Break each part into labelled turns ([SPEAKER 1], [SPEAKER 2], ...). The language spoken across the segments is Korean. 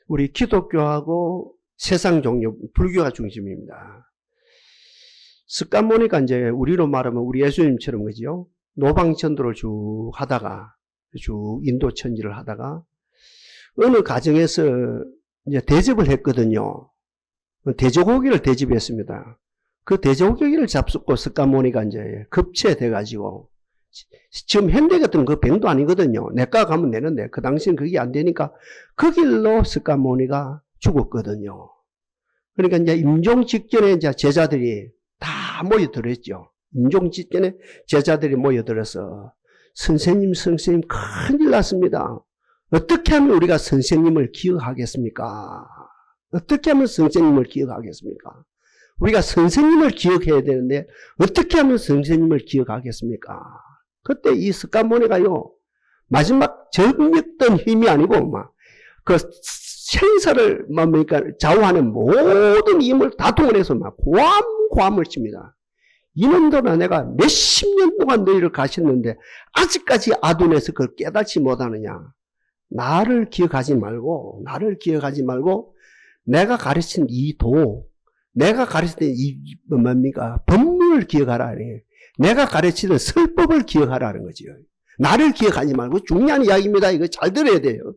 [SPEAKER 1] 우리 기독교하고 세상 종교, 불교가 중심입니다. 습관보니까 이제 우리로 말하면 우리 예수님처럼 그죠? 노방전도를 쭉 하다가, 쭉 인도 천지를 하다가, 어느 가정에서 이제 대접을 했거든요. 돼지고기를 대접했습니다. 그 돼지고기를 잡숫고 습관보니까 이제 급체돼가지고, 지금 현대 같은 그 병도 아니거든요. 내과 가면 되는데 그 당시는 그게 안 되니까 그 길로 습관모니가 죽었거든요. 그러니까 이제 임종 직전에 이제 제자들이 다 모여들었죠. 임종 직전에 제자들이 모여들어서 선생님 큰일 났습니다. 어떻게 하면 우리가 선생님을 기억하겠습니까? 어떻게 하면 선생님을 기억하겠습니까? 우리가 선생님을 기억해야 되는데 어떻게 하면 선생님을 기억하겠습니까? 그때 이 습관모니가요, 마지막 정력던 힘이 아니고, 그 생사를, 그러니까 좌우하는 모든 힘을 다 동원해서 고함을 칩니다. 이놈들아, 내가 몇십 년 동안 너희를 가셨는데, 아직까지 아둔해서 그걸 깨닫지 못하느냐. 나를 기억하지 말고, 내가 가르친 이 도, 내가 가르친 이, 법문을 기억하라. 내가 가르치는 설법을 기억하라는 거죠. 나를 기억하지 말고, 중요한 이야기입니다. 이거 잘 들어야 돼요.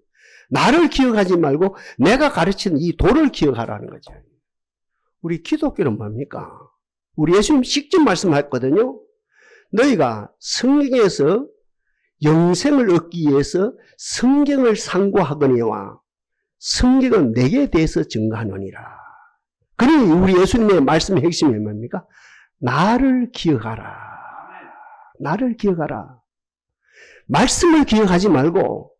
[SPEAKER 1] 나를 기억하지 말고 내가 가르치는 이 도를 기억하라는 거죠. 우리 기독교는 뭡니까? 우리 예수님 직접 말씀하셨거든요. 너희가 성경에서 영생을 얻기 위해서 성경을 상고하거니와 성경은 내게 대해서 증거하느니라. 그러니 우리 예수님의 말씀의 핵심이 뭡니까? 나를 기억하라. 나를 기억하라. 말씀을 기억하지 말고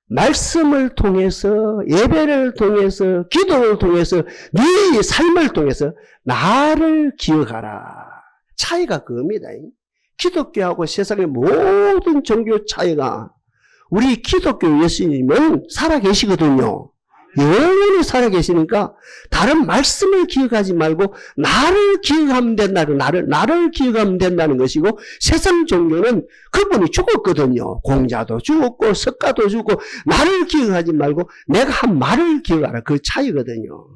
[SPEAKER 1] 말씀을 통해서, 예배를 통해서, 기도를 통해서, 네 삶을 통해서 나를 기억하라. 차이가 그겁니다. 기독교하고 세상의 모든 종교 차이가, 우리 기독교 예수님은 살아계시거든요. 영원히 살아계시니까 다른 말씀을 기억하지 말고 나를 기억하면 된다는, 나를 기억하면 된다는 것이고, 세상 종교는 그분이 죽었거든요. 공자도 죽었고 석가도 죽고, 나를 기억하지 말고 내가 한 말을 기억하라. 그 차이거든요.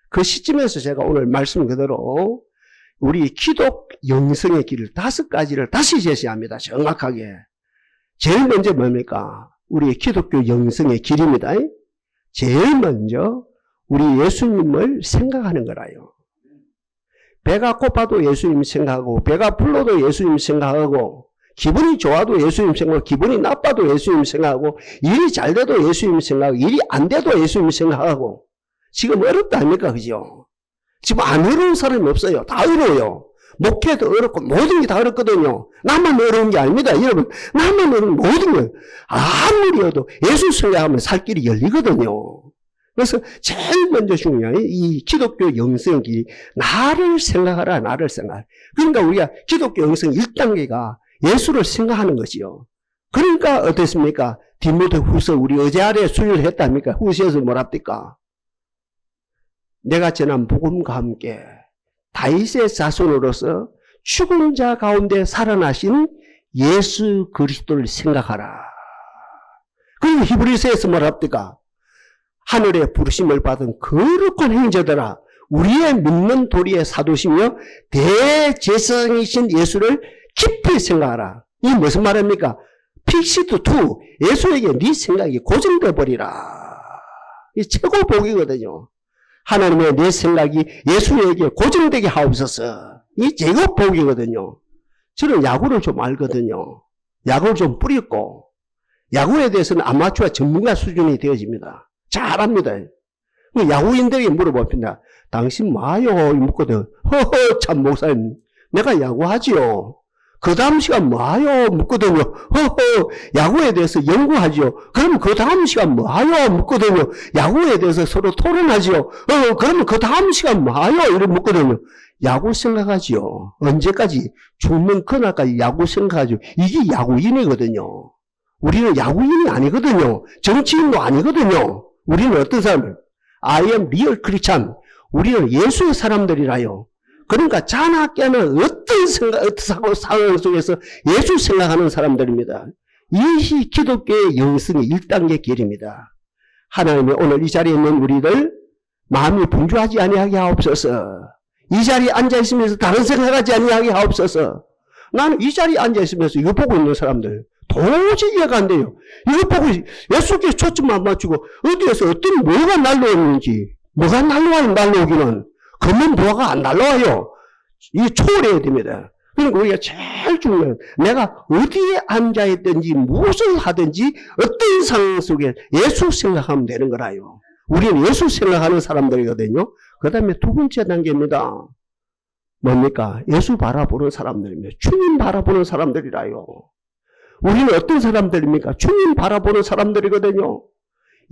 [SPEAKER 1] 그 시점에서 제가 오늘 말씀 그대로 우리 기독 영성의 길을 5가지를 다시 제시합니다. 정확하게. 제일 먼저 뭡니까? 우리 기독교 영성의 길입니다. 제일 먼저 우리 예수님을 생각하는 거라요. 배가 고파도 예수님 생각하고, 배가 불러도 예수님 생각하고, 기분이 좋아도 예수님 생각하고, 기분이 나빠도 예수님 생각하고, 일이 잘 돼도 예수님 생각하고, 일이 안 돼도 예수님 생각하고. 지금 어렵다 아닙니까? 그죠? 지금 안 어려운 사람이 없어요. 다 어려워요. 목회도 어렵고 모든 게 다 어렵거든요. 나만 어려운 게 아닙니다. 여러분, 나만 어려운 모든 게 아무리 어도 예수 생각하면 살 길이 열리거든요. 그래서 제일 먼저 중요한 이 기독교 영성 길이 나를 생각하라. 나를 생각하라. 그러니까 우리가 기독교 영성 1단계가 예수를 생각하는 것이요. 그러니까 어떻습니까? 디모데후서 우리 어제 아래 수요일 했답니까? 후서에서 뭐랍니까? 내가 전한 복음과 함께 다윗의 자손으로서 죽은 자 가운데 살아나신 예수 그리스도를 생각하라. 그리고 히브리서에서 뭐랍니까? 하늘의 부르심을 받은 거룩한 행자들아, 우리의 믿는 도리의 사도시며 대제사장이신 예수를 깊이 생각하라. 이게 무슨 말입니까? 픽시트 투, 예수에게 네 생각이 고정돼 버리라. 이 최고 복이거든요. 하나님의 내 생각이 예수에게 고정되게 하옵소서. 이 제거 복이거든요. 저는 야구를 좀 알거든요. 야구를 좀 뿌렸고, 야구에 대해서는 아마추어 전문가 수준이 되어집니다. 잘합니다. 야구인들에게 물어봅니다. 당신 뭐하요? 묻거든. 허허, 참 목사님, 내가 야구하지요. 그 다음 시간 뭐하요? 묻거든요. 허허, 야구에 대해서 연구하지요. 그럼 그 다음 시간 뭐하요? 묻거든요. 야구에 대해서 서로 토론하지요. 그러면 그 다음 시간 뭐하요? 이렇게 묻거든요. 야구 생각하지요. 언제까지? 죽는 그날까지 야구 생각하죠. 이게 야구인이거든요. 우리는 야구인이 아니거든요. 정치인도 아니거든요. 우리는 어떤 사람들? I am real Christian. 우리는 예수의 사람들이라요. 그러니까 자나 깨나 어떤 상황 속에서 예수 생각하는 사람들입니다. 이것이 기독교의 영성의 1단계 길입니다. 하나님이 오늘 이 자리에 있는 우리들 마음이 분주하지 아니하게 하옵소서. 이 자리에 앉아있으면서 다른 생각하지 아니하게 하옵소서. 나는 이 자리에 앉아있으면서 이거 보고 있는 사람들 도저히 이해가 안 돼요. 이거 보고 예수께 초점만 맞추고 어디에서 어떤 뭐가 날라오는지, 뭐가 날라와요. 날라오기는 그러면 뭐가 안 날라와요. 이 초월해야 됩니다. 그러니까 우리가 제일 중요한, 내가 어디에 앉아있든지 무엇을 하든지 어떤 상황 속에 예수 생각하면 되는 거라요. 우리는 예수 생각하는 사람들이거든요. 그 다음에 두 번째 단계입니다. 뭡니까? 예수 바라보는 사람들입니다. 주님 바라보는 사람들이라요. 우리는 어떤 사람들입니까? 주님 바라보는 사람들이거든요.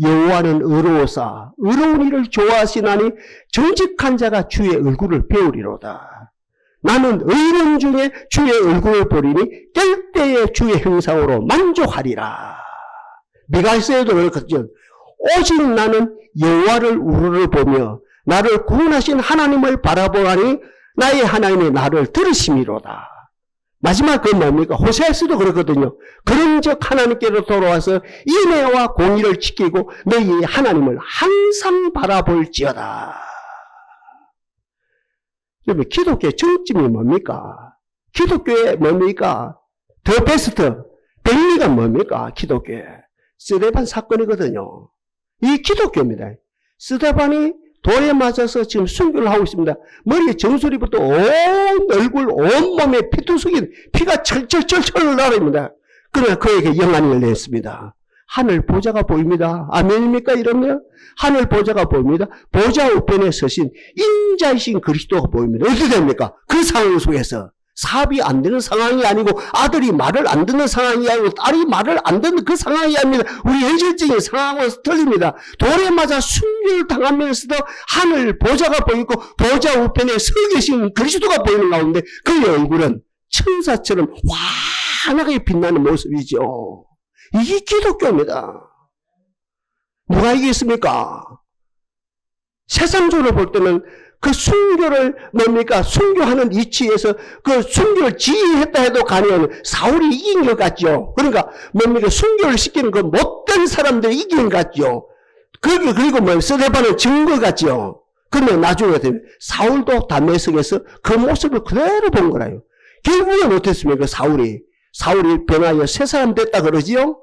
[SPEAKER 1] 여호와는 의로우사 의로운 일을 좋아하시나니 정직한 자가 주의 얼굴을 배우리로다. 나는 의로운 중에 주의 얼굴을 보리니 깰 때에 주의 형상으로 만족하리라. 미가에서도 그렇거든요. 오직 나는 여호와를 우러러 보며 나를 구원하신 하나님을 바라보아니 나의 하나님이 나를 들으심이로다. 마지막 그건 뭡니까? 호세아서도 그렇거든요. 그런즉 하나님께로 돌아와서 인애와 공의를 지키고 너희 하나님을 항상 바라볼지어다. 그러면 기독교의 정점이 뭡니까? 기독교의 뭡니까? 더 베스트, 백미가 뭡니까? 기독교의 스데반 사건이거든요. 이 기독교입니다. 스데반이 돌에 맞아서 지금 순교를 하고 있습니다. 머리에 정수리부터 온 얼굴, 온 몸에 피투성이 피가 철철철철 흘러갑니다. 그러나 그에게 영안이 열렸습니다. 하늘 보좌가 보입니다. 아멘입니까? 이러면 하늘 보좌가 보입니다. 보좌 우편에 서신 인자이신 그리스도가 보입니다. 어떻게 됩니까? 그 상황 속에서 사업이 안 되는 상황이 아니고 아들이 말을 안 듣는 상황이 아니고 딸이 말을 안 듣는 그 상황이 아닙니다. 우리 현실적인 상황으로서 틀립니다. 돌에 맞아 순교를 당하면서도 하늘 보좌가 보이고 보좌 우편에 서 계신 그리스도가 보이는 가운데 그의 얼굴은 천사처럼 환하게 빛나는 모습이죠. 이게 기독교입니다. 누가 이기겠습니까? 세상적으로 볼 때는 그 순교를 뭡니까? 순교하는 위치에서 그 순교를 지휘했다 해도 가능한 사울이 이긴 것 같죠. 그러니까 뭡니까? 순교를 시키는 그 못된 사람들이 이긴 것 같죠. 그리고 뭐 스데반은 증거 같죠. 그러면 나중에 되면 사울도 담에색에서 그 모습을 그대로 본 거라요. 결국은 어땠습니까? 사울이 변하여 새 사람 됐다 그러지요.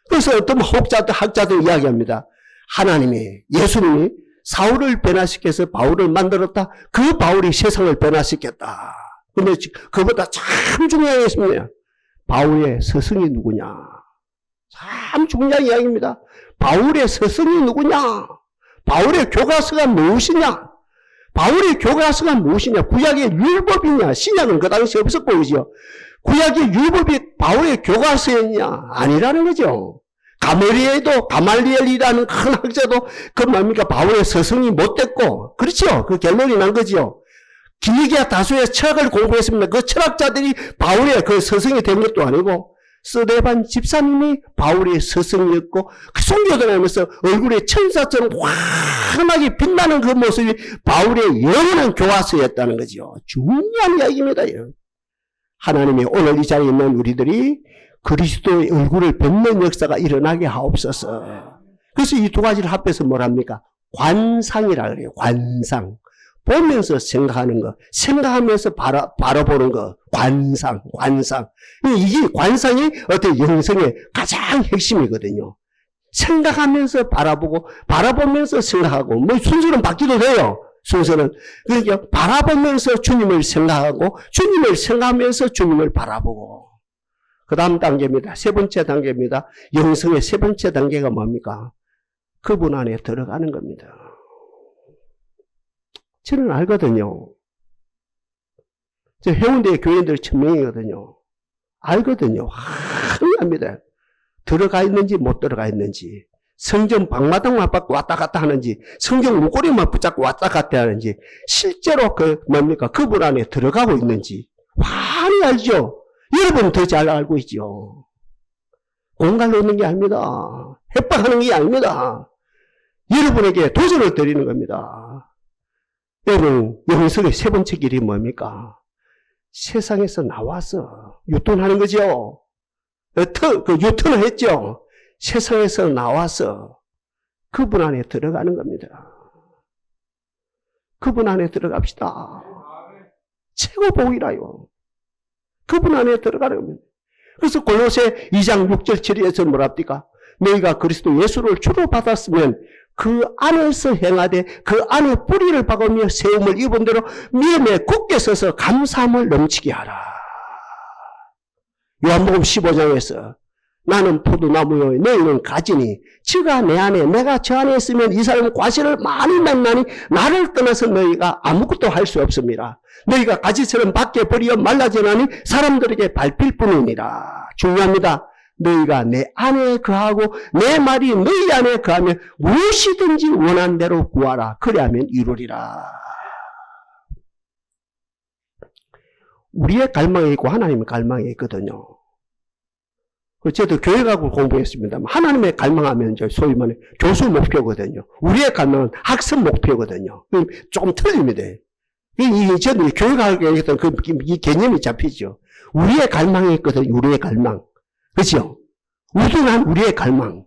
[SPEAKER 1] 그래서 어떤 학자들 이야기합니다. 하나님이, 예수님이 사울을 변화시켜서 바울을 만들었다. 그 바울이 세상을 변화시켰다. 근데 그보다 참 중요한 게 있습니다. 바울의 스승이 누구냐? 참 중요한 이야기입니다. 바울의 스승이 누구냐? 바울의 교과서가 무엇이냐? 바울의 교과서가 무엇이냐? 구약의 율법이냐? 신약은 그 당시 없었고, 그죠? 구약의 율법이 바울의 교과서였냐? 아니라는 거죠. 가말리엘이라는 큰 학자도 그 뭡니까? 바울의 스승이 못됐고, 그렇죠? 그 결론이 난 거죠. 기니기아 다수의 철학을 공부했습니다. 그 철학자들이 바울의 그 스승이 된 것도 아니고, 스데반 집사님이 바울의 스승이었고, 그 순교를 하면서 얼굴에 천사처럼 환하게 빛나는 그 모습이 바울의 영원한 교과서였다는 거죠. 중요한 이야기입니다. 하나님이 오늘 이 자리에 있는 우리들이 그리스도의 얼굴을 뵙는 역사가 일어나게 하옵소서. 그래서 이 두 가지를 합해서 뭐랍니까? 관상이라 그래요. 관상. 보면서 생각하는 거, 생각하면서 바라보는 거, 관상. 이게 관상이 어떤 영성의 가장 핵심이거든요. 생각하면서 바라보고, 바라보면서 생각하고, 뭐 순서는 바뀌도 돼요. 순서는. 그러니까 바라보면서 주님을 생각하고, 주님을 생각하면서 주님을 바라보고. 그 다음 단계입니다. 세 번째 단계입니다. 영성의 세 번째 단계가 뭡니까? 그분 안에 들어가는 겁니다. 저는 알거든요. 저 해운대 교인들 1000명이거든요. 알거든요. 합니다. 들어가 있는지 못 들어가 있는지, 성경 방마당만 받고 왔다 갔다 하는지, 성경 목걸이만 붙잡고 왔다 갔다 하는지, 실제로 그분 안에 들어가고 있는지 환히 알죠. 여러분은 더 잘 알고 있죠. 공갈 놓는 게 아닙니다. 협박하는 게 아닙니다. 여러분에게 도전을 드리는 겁니다. 여러분, 영성의 세 번째 길이 뭡니까? 세상에서 나와서 유턴하는 거죠. 유턴을 했죠. 세상에서 나와서 그분 안에 들어가는 겁니다. 그분 안에 들어갑시다. 최고 복이라요. 그분 안에 들어가는 겁니다. 그래서 골로새 2장 6절 7절에서 뭐랍니까? 너희가 그리스도 예수를 주로 받았으면 그 안에서 행하되 그 안에 뿌리를 박으며 세움을 입은 대로 믿음에 굳게 서서 감사함을 넘치게 하라. 요한복음 15장에서 나는 포도나무요 너희는 가지니 저가 내 안에 내가 저 안에 있으면 이 사람은 과실을 많이 맺나니 나를 떠나서 너희가 아무것도 할 수 없습니다. 너희가 가지처럼 밖에 버리어 말라지나니 사람들에게 밟힐 뿐이니라. 중요합니다. 너희가 내 안에 거하고 내 말이 너희 안에 거하면 무엇이든지 원한 대로 구하라. 그리하면 이루리라. 우리의 갈망이 있고 하나님의 갈망이 있거든요. 저도 교회 가고 공부했습니다만 하나님의 갈망하면 소위 말해 교수 목표거든요. 우리의 갈망은 학습 목표거든요. 조금 틀립니다. 저는 교회 가고 했던 이 개념이 잡히죠. 우리의 갈망이 있거든요. 우리의 갈망. 그죠? 우둔한 우리의 갈망.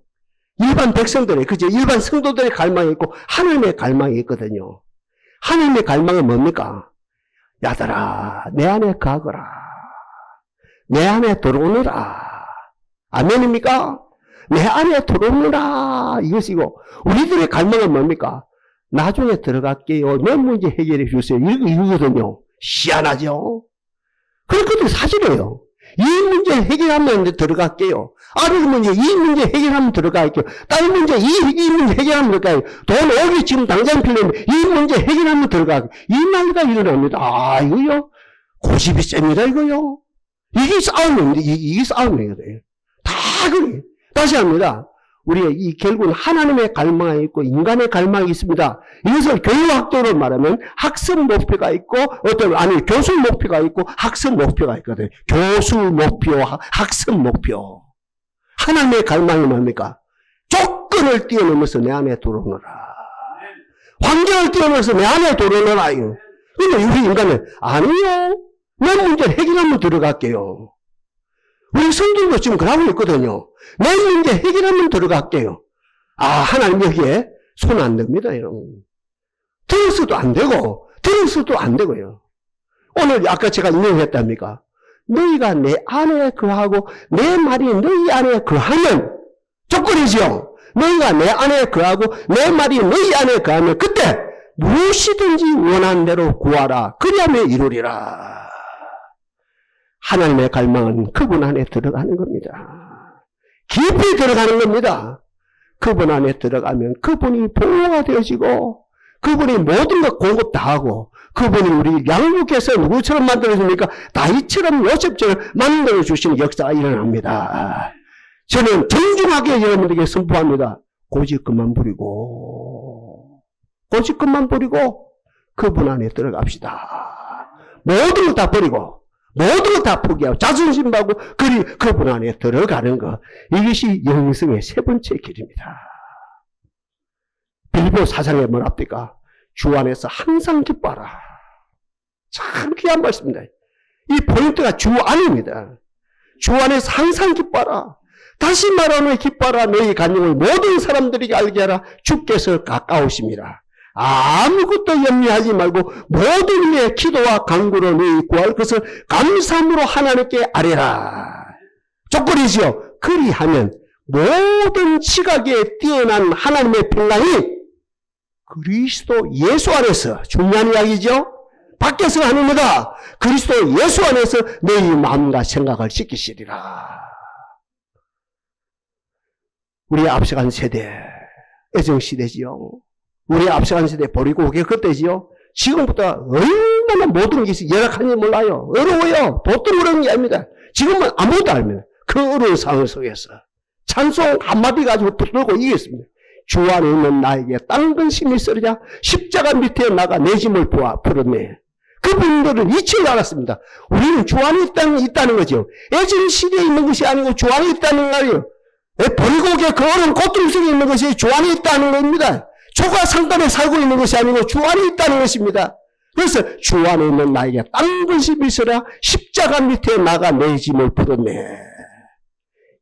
[SPEAKER 1] 일반 백성들의, 그죠? 일반 성도들의 갈망이 있고 하나님의 갈망이 있거든요. 하나님의 갈망은 뭡니까? 야들아, 내 안에 가거라. 내 안에 들어오느라. 아멘입니까? 내 안에 들어오느라. 이것이고, 우리들의 갈망은 뭡니까? 나중에 들어갈게요. 내 문제 해결해 주세요. 이거거든요. 희한하죠? 그렇거든요. 사실이에요. 이 문제 해결하면 들어갈게요. 아들 문제, 이 문제 해결하면 들어갈게요. 딸 문제, 이 문제 해결하면 들어갈게요. 돈 오기 지금 당장 필요한데, 이 문제 해결하면 들어갈게요. 이 말가 일어납니다. 아, 이거요? 고집이 셉니다, 이거요. 이게 싸움입니다. 이게 싸움이거든요. 다 그래. 다시 합니다. 우리의 결국은 하나님의 갈망이 있고 인간의 갈망이 있습니다. 이것을 교육학적으로 말하면 학습 목표가 있고 교수 목표가 있고 학습 목표가 있거든요. 교수 목표, 학습 목표. 하나님의 갈망이 뭡니까? 조건을 뛰어넘어서 내 안에 들어오너라. 환경을 뛰어넘어서 내 안에 들어오너라. 근데 우리 인간은 아니요. 내 문제를 해결하면 들어갈게요. 우리 성도도 지금 그러고 있거든요. 내 문제 해결하면 들어갈게요. 아, 하나님 여기에 손 안 댑니다, 여러분. 들어서도 안 되고, 들어서도 안 되고요. 오늘 아까 제가 인용했답니까? 너희가 내 안에 거하고 내 말이 너희 안에 거하면 조건이죠. 너희가 내 안에 거하고 내 말이 너희 안에 거하면 그때 무엇이든지 원하는 대로 구하라. 그리하면 이루리라. 하나님의 갈망은 그분 안에 들어가는 겁니다. 깊이 들어가는 겁니다. 그분 안에 들어가면 그분이 보호가 되어지고 그분이 모든 것 공급 다 하고 그분이 우리 양육해서 누구처럼 만들어줍니까? 다윗처럼 요셉처럼 만들어주시는 역사가 일어납니다. 저는 정중하게 여러분들에게 선포합니다. 고집것만 부리고 그분 안에 들어갑시다. 모든 것 다 버리고 모든 것 다 포기하고 자존심 하고 그분 안에 들어가는 것. 이것이 영성의 세 번째 길입니다. 빌립보 4장에 뭐랍니까? 주 안에서 항상 기뻐하라. 참 귀한 말씀입니다. 이 포인트가 주 안입니다. 주 안에서 항상 기뻐하라. 다시 말하면 기뻐하라. 너희 간용을 모든 사람들에게 알게 하라. 주께서 가까우십니다. 아무것도 염려하지 말고 모든 일에 기도와 간구로 너희 구할 것을 감사함으로 하나님께 아뢰라. 조건이지요. 그리하면 모든 지각에 뛰어난 하나님의 평강이 그리스도 예수 안에서, 중요한 이야기죠. 밖에서 아닙니다. 그리스도 예수 안에서 너희 마음과 생각을 지키시리라. 우리 앞서간 세대, 애정시대지요. 우리 앞서간 세대 버리고 오게 그때지요. 지금부터 얼마나 모든 것이 열악한지 몰라요. 어려워요. 보통 어려운 게 아닙니다. 지금은 아무것도 아닙니다. 그 어려운 상황 속에서 찬송 한마디 가지고 붙들고 이겼습니다. 주 안에 있는 나에게 딴 근심이 쓰리자 십자가 밑에 나가 내 짐을 풀었네. 그분들은 이치를 알았습니다. 우리는 주 안에 있다는 거죠. 애정시대에 있는 것이 아니고 주 안에 있다는 거예요. 버리고 오게 그 어려운 고통 속에 있는 것이 주 안에 있다는 겁니다. 초과 상단에 살고 있는 것이 아니고 주 안에 있다는 것입니다. 그래서 주 안에 있는 나에게 딴 것이 있으라 십자가 밑에 나가 내 짐을 풀었네.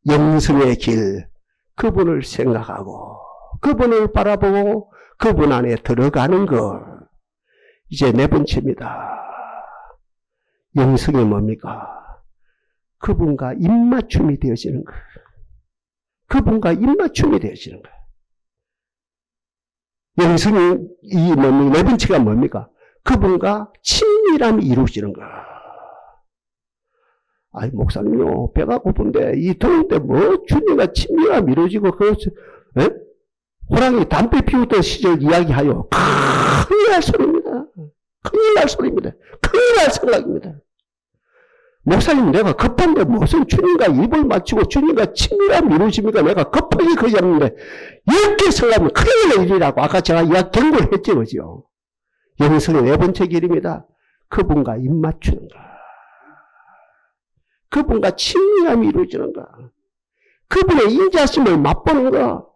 [SPEAKER 1] 영성의 길, 그분을 생각하고 그분을 바라보고 그분 안에 들어가는 것. 이제 네 번째입니다. 영성이 뭡니까? 그분과 입맞춤이 되어지는 것. 그분과 입맞춤이 되어지는 것. 영성이 네 번째가 뭡니까? 그분과 친밀함이 이루어지는 것. 아이, 목사님요, 배가 고픈데, 이 더운데 뭐, 주님과 친밀함이 이루어지고, 호랑이 담배 피우던 시절 이야기하여, 큰일 날 소리입니다. 큰일 날 소리입니다. 큰일 날 생각입니다. 목사님, 내가 급한데 무슨 주님과 입을 맞추고 주님과 친밀함이 이루어집니까? 내가 급하게 그러지 않는데, 이렇게 생각하면 큰일 날 일이라고. 아까 제가 경고를 했죠, 그죠? 영성의 네 번째 길입니다. 그분과 입 맞추는 것. 그분과 친밀함이 이루어지는 것. 그분의 인자심을 맛보는 것.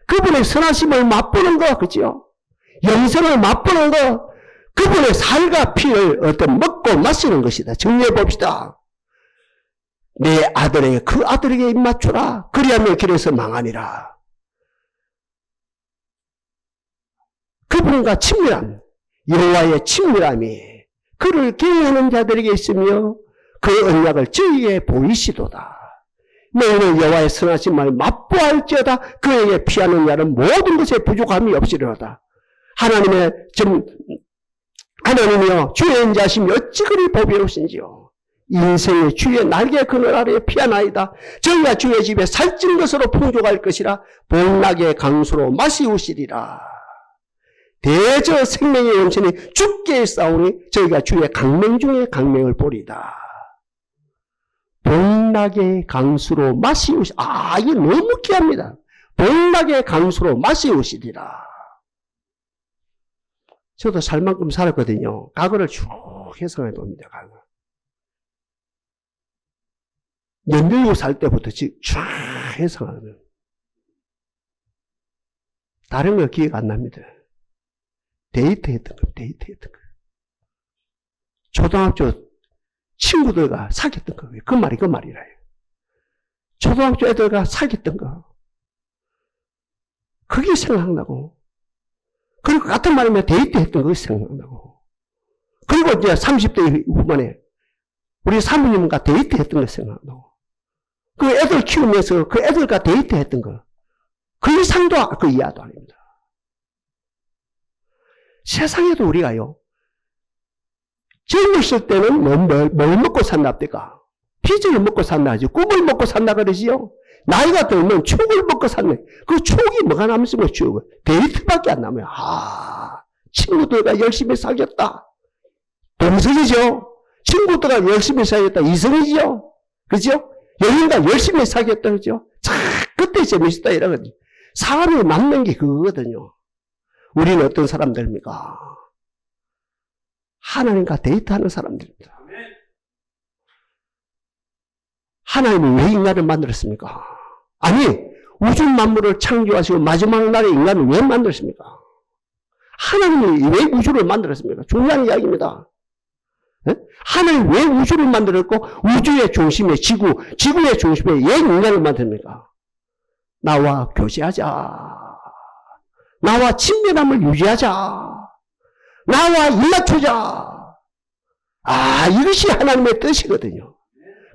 [SPEAKER 1] 그분의 선하심을 맛보는 것. 그죠? 영성을 맛보는 것. 그분의 살과 피를 먹고 마시는 것이다. 정리해 봅시다. 내 아들에게 그 아들에게 입 맞추라. 그리하면 길에서 망하니라. 그분과 친밀함, 여호와의 친밀함이 그를 경외하는 자들에게 있으며 그 언약을 저희에게 보이시도다. 너희는 여호와의 선하심을 맛보할지어다. 그에게 피하는 자는 모든 것에 부족함이 없으리로다. 하나님이여 주의 인자심이 어찌 그리 보배로우신지요. 인생의 주의 날개 그늘 아래에 피하나이다. 저희가 주의 집에 살찐 것으로 풍족할 것이라. 복락의 강수로 마시우시리라. 대저 생명의 원천이 죽게 싸우니 저희가 주의 강명 중에 강명을 보리다. 복락의 강수로 이게 너무 귀합니다. 복락의 강수로 마시우시리라. 저도 살 만큼 살았거든요. 과거를 쭉 해석해 봅니다. 과거. 연결고 살 때부터 쭉 해석하는. 다른 거 기억 안 납니다. 데이트했던 거. 초등학교 친구들과 사귀었던 거. 그 말이라요. 초등학교 애들과 사귀었던 거. 그게 생각나고. 그리고 같은 말이면 데이트했던 거 생각나고. 그리고 이제 30대 후반에 우리 사모님과 데이트했던 거 생각나고. 그 애들 키우면서 그 애들과 데이트했던 거. 그 이상도 그 이하도 아닙니다. 세상에도 우리가요. 젊었을 때는 뭘 먹고 산답니까? 피지를 먹고 산다 하지. 꿈을 먹고 산다 그러지요. 나이가 들면 추억을 먹고 샀네. 그 추억이 뭐가 남습니까? 추억은 데이트밖에 안 남아요. 친구들과 열심히 사귀었다. 동성이죠. 친구들과 열심히 사귀었다. 이성이죠. 그죠? 연인과 열심히 사귀었다. 그죠? 그때 재밌었다. 이러거든요. 사람이 남는 게 그거거든요. 우리는 어떤 사람들입니까? 하나님과 데이트하는 사람들입니다. 하나님이 왜 인간을 만들었습니까? 아니, 우주 만물을 창조하시고 마지막 날에 인간을 왜 만들었습니까? 하나님이 왜 우주를 만들었습니까? 중요한 이야기입니다. 네? 하나님이 왜 우주를 만들었고 우주의 중심에 지구의 중심에 왜 인간을 만듭니까? 나와 교제하자. 나와 친밀함을 유지하자. 나와 입맞추자. 이것이 하나님의 뜻이거든요.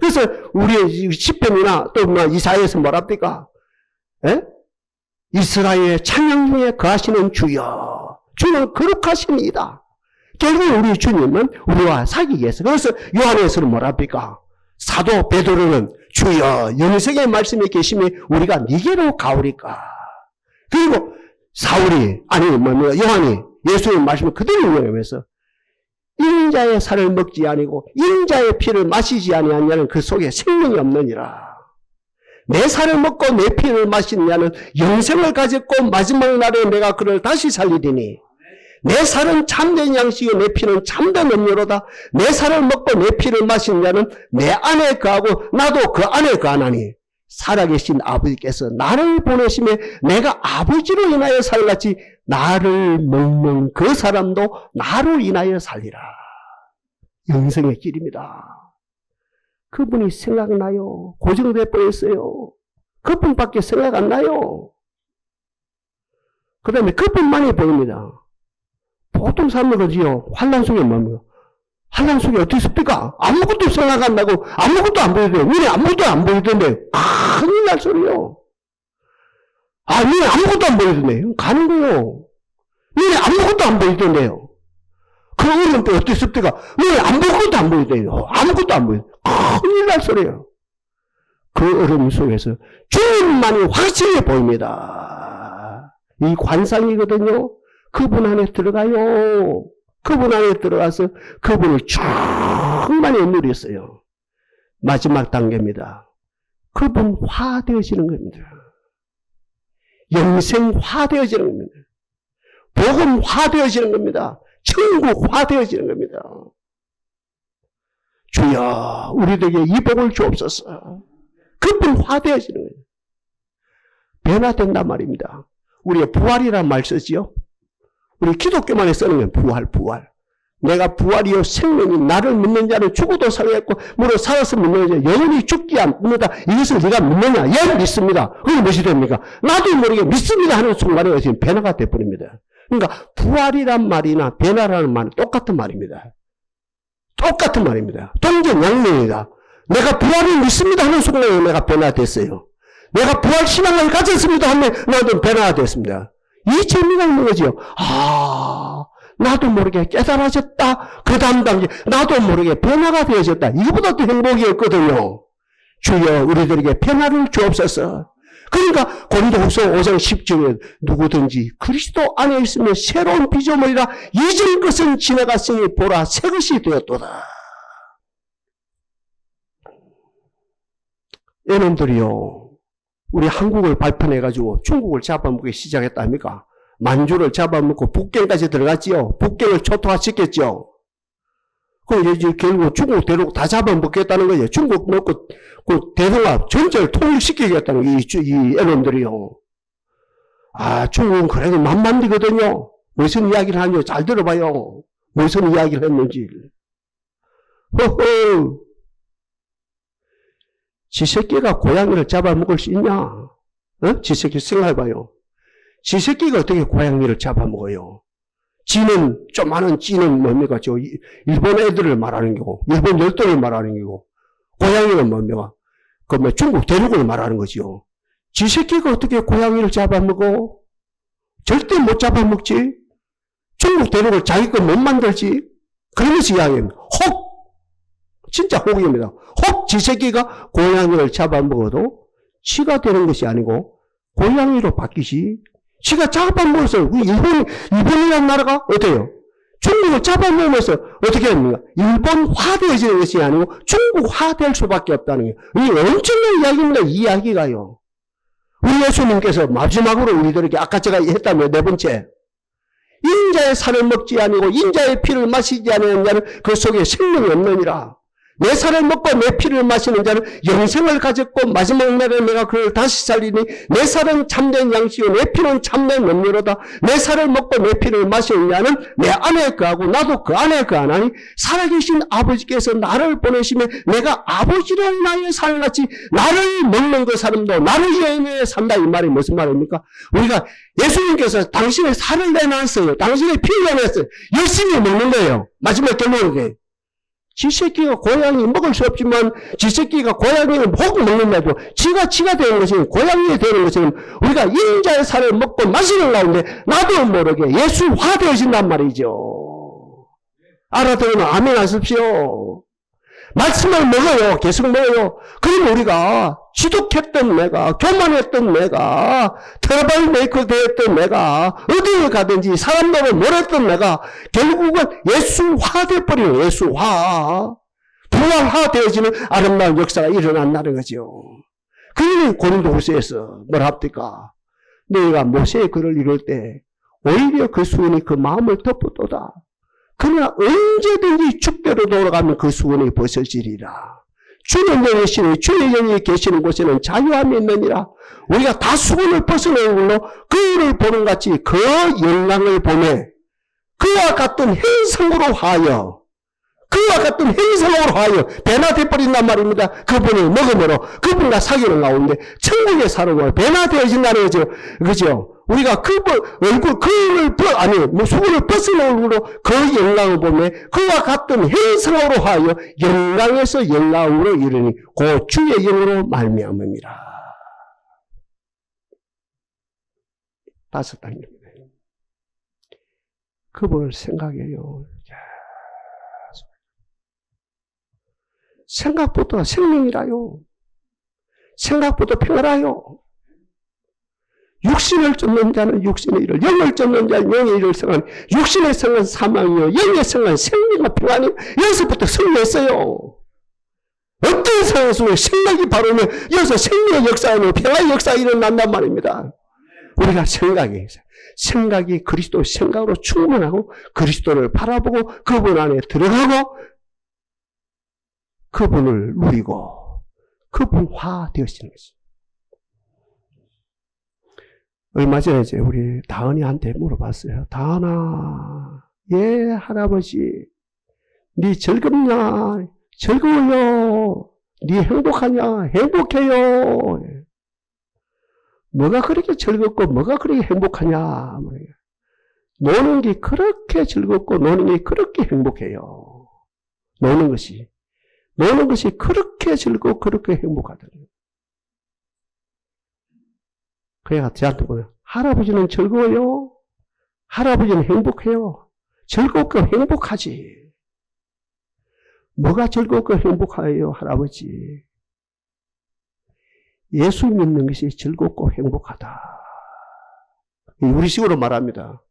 [SPEAKER 1] 그래서 우리의 시편이나 또 이사야에서 뭐랍니까? 이스라엘의 찬양 중에 거하시는 주여. 주는 거룩하신 이다. 결국 우리 주님은 우리와 사귀기 위해서. 그래서 요한에서는 뭐랍니까? 사도 베드로는 주여 영생의 말씀이 계시면 우리가 니게로 가오리까. 그리고 요한이 예수의 말씀을 그대로 인용하면서 인자의 살을 먹지 아니고 인자의 피를 마시지 아니한 자는 그 속에 생명이 없느니라. 내 살을 먹고 내 피를 마시는 자는 영생을 가졌고 마지막 날에 내가 그를 다시 살리리니 내 살은 참된 양식이요 내 피는 참된 음료로다. 내 살을 먹고 내 피를 마시는 자는 내 안에 거하고 나도 그 안에 거하나니 살아계신 아버지께서 나를 보내심에 내가 아버지로 인하여 살같이 나를 먹는 그 사람도 나로 인하여 살리라. 영생의 길입니다. 그분이 생각나요? 고정돼 버렸어요. 그분밖에 생각 안 나요. 그 다음에 그뿐만이 보입니다. 보통 사람들은요, 환란 속에 뭡니까? 환란 속에 어떻게 습니까? 아무것도 생각한다고 아무것도 안 보이던데, 눈에 아무것도 안 보이던데, 큰일 날 소리요. 눈에 아무것도 안 보이던데, 가는 거요. 눈에 아무것도 안 보이던데요. 그 어려움 때 어떻게 습니까? 눈에 아무것도 안 보이던데요. 아무것도 안 보이던데, 큰일 날 소리요. 그 어려움 속에서 주님만이 확실히 보입니다. 이 관상이거든요. 그분 안에 들어가요. 그분 안에 들어가서 그분을 충만히 누렸어요. 마지막 단계입니다. 그분화되어지는 겁니다. 영생화되어지는 겁니다. 복음화되어지는 겁니다. 천국화되어지는 겁니다. 주여 우리들에게 이 복을 주옵소서. 그분화되어지는 거예요. 변화된단 말입니다. 우리가 부활이라는 말 쓰지요. 우리 기독교만에 쓰는 건 부활. 내가 부활이요 생명이 나를 믿는 자는 죽어도 살겠고 무릇 살아서 믿는 자 영원히 죽지 않는다. 이것을 네가 믿느냐? 예, 믿습니다. 그게 무엇이 됩니까? 나도 모르게 믿습니다 하는 순간에 지금 변화가 돼버립니다. 그러니까 부활이란 말이나 변화라는 말은 똑같은 말입니다. 똑같은 말입니다. 동전양면이다. 내가 부활을 믿습니다 하는 순간에 내가 변화됐어요. 내가 부활 신앙을 가졌습니다 하면 나도 변화가 됐습니다. 이 재미가 있는 거지요. 나도 모르게 깨달아졌다. 그 다음 단계 나도 모르게 변화가 되어졌다. 이거보다 더 행복이 없거든요. 주여 우리들에게 변화를 주옵소서. 그러니까 고린도후서 5장 10절에 누구든지 그리스도 안에 있으면 새로운 피조물이라 이전 것은 지나갔으니 보라 새 것이 되었도다. 여러분들이요, 우리 한국을 발판해가지고 중국을 잡아먹기 시작했다 아닙니까? 만주를 잡아먹고 북경까지 들어갔지요. 북경을 초토화시켰죠. 그럼 이제 결국 중국 대륙 다 잡아먹겠다는 거죠. 중국 먹고 그 대동아 전체를 통일시키겠다는 이 여러분들이요. 중국은 그래도 만만디거든요. 무슨 이야기를 하는지 잘 들어봐요. 무슨 이야기를 했는지. 허허. 지 새끼가 고양이를 잡아먹을 수 있냐? 지 새끼 생각해봐요. 지 새끼가 어떻게 고양이를 잡아먹어요? 지는, 조그마한 지는 뭡니까? 일본 애들을 말하는 거고, 일본 열도를 말하는 거고, 고양이는 뭡니까? 중국 대륙을 말하는 거지요. 지 새끼가 어떻게 고양이를 잡아먹어? 절대 못 잡아먹지. 중국 대륙을 자기 거 못 만들지. 그러면서 이야기합니다. 혹! 진짜 혹입니다. 혹 지 새끼가 고양이를 잡아먹어도 지가 되는 것이 아니고 고양이로 바뀌지. 지가 잡아먹어서 일본이라는 나라가 어때요? 중국을 잡아먹으면서 어떻게 합니까? 일본화되어지는 것이 아니고 중국화될 수밖에 없다는 게 이 엄청난 이야기입니다. 이 이야기가요. 우리 예수님께서 마지막으로 우리들에게 아까 제가 했다며 네 번째 인자의 살을 먹지 아니고 인자의 피를 마시지 않는 자는 그 속에 생명이 없느니라. 내 살을 먹고 내 피를 마시는 자는 영생을 가졌고 마지막 날에 내가 그를 다시 살리니 내 살은 참된 양식이요 내 피는 참된 음료로다. 내 살을 먹고 내 피를 마시는 자는 내 안에 거하고 나도 그 안에 거하나니 살아계신 아버지께서 나를 보내시면 내가 아버지로 인하여 살같이 나를 먹는 그 사람도 나를 위하여 산다. 이 말이 무슨 말입니까? 우리가 예수님께서 당신의 살을 내놨어요. 당신의 피를 내놨어요. 열심히 먹는 거예요. 마지막 결론은 지 새끼가 고양이 먹을 수 없지만 지 새끼가 고양이는 혹 먹는다도 지가 되는 것은 고양이 되는 것은 우리가 인자의 살을 먹고 마시는 가운데 나도 모르게 예수화 되어진단 말이죠. 알아들으면 아멘 하십시오. 말씀을 먹어요. 계속 먹어요. 그럼 우리가 지독했던 내가, 교만했던 내가, 트러블 메이커 되었던 내가, 어디에 가든지 사람들을 몰았던 내가, 결국은 예수화 되어버리는 예수화. 부활화 되어지는 아름다운 역사가 일어난다는 거죠. 그러니 고린도후서에서 뭘 합니까? 너희가 모세의 글을 이룰 때, 오히려 그 수건이 그 마음을 덮었도다. 그러나 언제든지 주께로 돌아가면 그 수건이 벗어지리라. 주는 영이시니 주의 영이 계시는 곳에는 자유함이 있느니라. 우리가 다 수건을 벗어내는 걸로 그를 보는 같이 그 영광을 보내 그와 같은 행성으로 하여 그와 같은 행성으로 하여 배나 돼버린단 말입니다. 그분을 먹음으로 그분과 사귀는 가운데 천국의 사람으로 배나 되어진다는 거죠. 그죠? 우리가 수건을 벗은 얼굴로 그 영광을 보며 그와 같은 행성으로 하여 영광에서 영광으로 이르니 그 주의 영으로 말미암음이라. 5단계입니다. 그분을 생각해요. 생각부터 생명이라요. 생각부터 평화라요. 육신을 쫓는 자는 육신의 일을, 영을 쫓는 자는 영의 일을 생각하는, 육신의 생은 사망이요 영의 생은 생명과 평안이 여기서부터 승리했어요. 어떤 상황에서 생각이 바로면 여기서 생명의 역사하며 평화의 역사가 일어난단 말입니다. 우리가 생각이 그리스도 생각으로 충만하고 그리스도를 바라보고 그분 안에 들어가고 그분을 누리고 그분화 되어지는 것입니다. 얼마 전에 우리 다은이한테 물어봤어요. 다은아, 예 할아버지, 네 즐겁냐? 즐거워요. 네 행복하냐? 행복해요. 뭐가 그렇게 즐겁고 뭐가 그렇게 행복하냐? 노는 게 그렇게 즐겁고 노는 게 그렇게 행복해요. 노는 것이 그렇게 즐겁고 그렇게 행복하더래요. 그래가 저한테 보면 할아버지는 즐거워요. 할아버지는 행복해요. 즐겁고 행복하지. 뭐가 즐겁고 행복해요, 할아버지? 예수 믿는 것이 즐겁고 행복하다. 우리식으로 말합니다.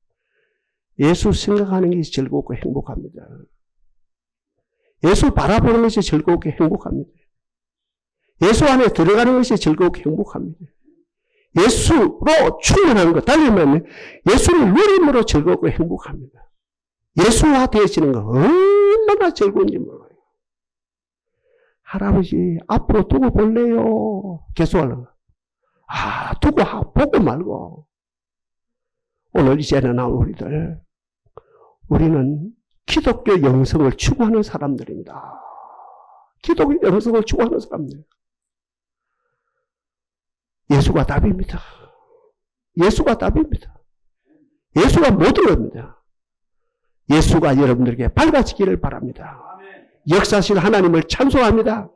[SPEAKER 1] 예수 생각하는 것이 즐겁고 행복합니다. 예수 바라보는 것이 즐겁고 행복합니다. 예수 안에 들어가는 것이 즐겁고 행복합니다. 예수로 충만한 것, 달리면 예수를 누림으로 즐겁고 행복합니다. 예수화 되어지는 거 얼마나 즐거운지 몰라요. 할아버지 앞으로 두고 볼래요? 계속하려고. 두고 보고 말고. 오늘 이제는 우리는 기독교 영성을 추구하는 사람들입니다. 기독교 영성을 추구하는 사람들. 예수가 답입니다. 예수가 답입니다. 예수가 모든 겁니다. 예수가 여러분들에게 밝아지기를 바랍니다. 역사하신 하나님을 찬송합니다.